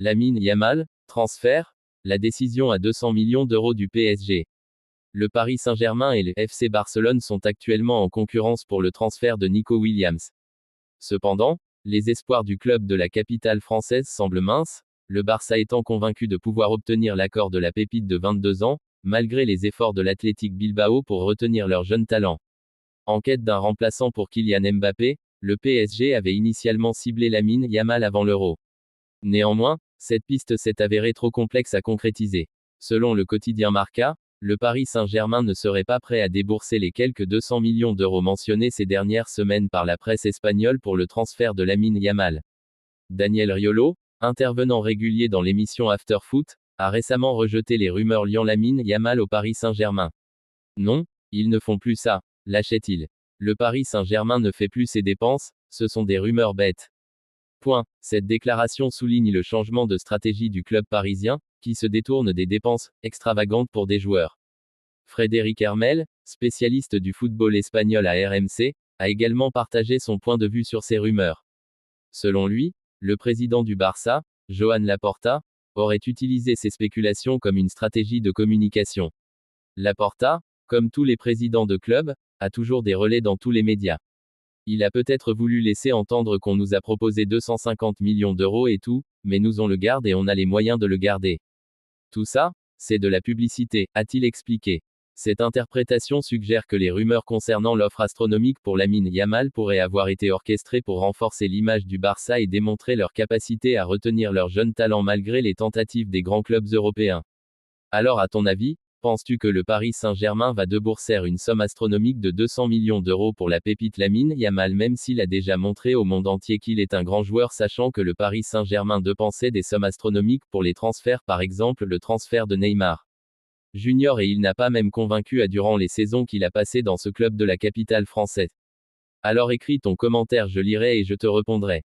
Lamine Yamal, transfert, la décision à 200 millions d'euros du PSG. Le Paris Saint-Germain et le FC Barcelone sont actuellement en concurrence pour le transfert de Nico Williams. Cependant, les espoirs du club de la capitale française semblent minces, le Barça étant convaincu de pouvoir obtenir l'accord de la pépite de 22 ans, malgré les efforts de l'Athletic Bilbao pour retenir leur jeune talent. En quête d'un remplaçant pour Kylian Mbappé, le PSG avait initialement ciblé Lamine Yamal avant l'Euro. Néanmoins, cette piste s'est avérée trop complexe à concrétiser. Selon le quotidien Marca, le Paris Saint-Germain ne serait pas prêt à débourser les quelques 200 millions d'euros mentionnés ces dernières semaines par la presse espagnole pour le transfert de Lamine Yamal. Daniel Riolo, intervenant régulier dans l'émission After Foot, a récemment rejeté les rumeurs liant Lamine Yamal au Paris Saint-Germain. Non, ils ne font plus ça, lâchait-il. Le Paris Saint-Germain ne fait plus ses dépenses, ce sont des rumeurs bêtes. Point. Cette déclaration souligne le changement de stratégie du club parisien, qui se détourne des dépenses extravagantes pour des joueurs. Frédéric Hermel, spécialiste du football espagnol à RMC, a également partagé son point de vue sur ces rumeurs. Selon lui, le président du Barça, Joan Laporta, aurait utilisé ces spéculations comme une stratégie de communication. Laporta, comme tous les présidents de clubs, a toujours des relais dans tous les médias. Il a peut-être voulu laisser entendre qu'on nous a proposé 250 millions d'euros et tout, mais nous on le garde et on a les moyens de le garder. Tout ça, c'est de la publicité, a-t-il expliqué. Cette interprétation suggère que les rumeurs concernant l'offre astronomique pour Lamine Yamal pourraient avoir été orchestrées pour renforcer l'image du Barça et démontrer leur capacité à retenir leurs jeunes talents malgré les tentatives des grands clubs européens. Alors à ton avis, penses-tu que le Paris Saint-Germain va débourser une somme astronomique de 200 millions d'euros pour la pépite Lamine Yamal même s'il a déjà montré au monde entier qu'il est un grand joueur sachant que le Paris Saint-Germain dépensait des sommes astronomiques pour les transferts par exemple le transfert de Neymar Junior et il n'a pas même convaincu durant les saisons qu'il a passées dans ce club de la capitale française. Alors écris ton commentaire je lirai et je te répondrai.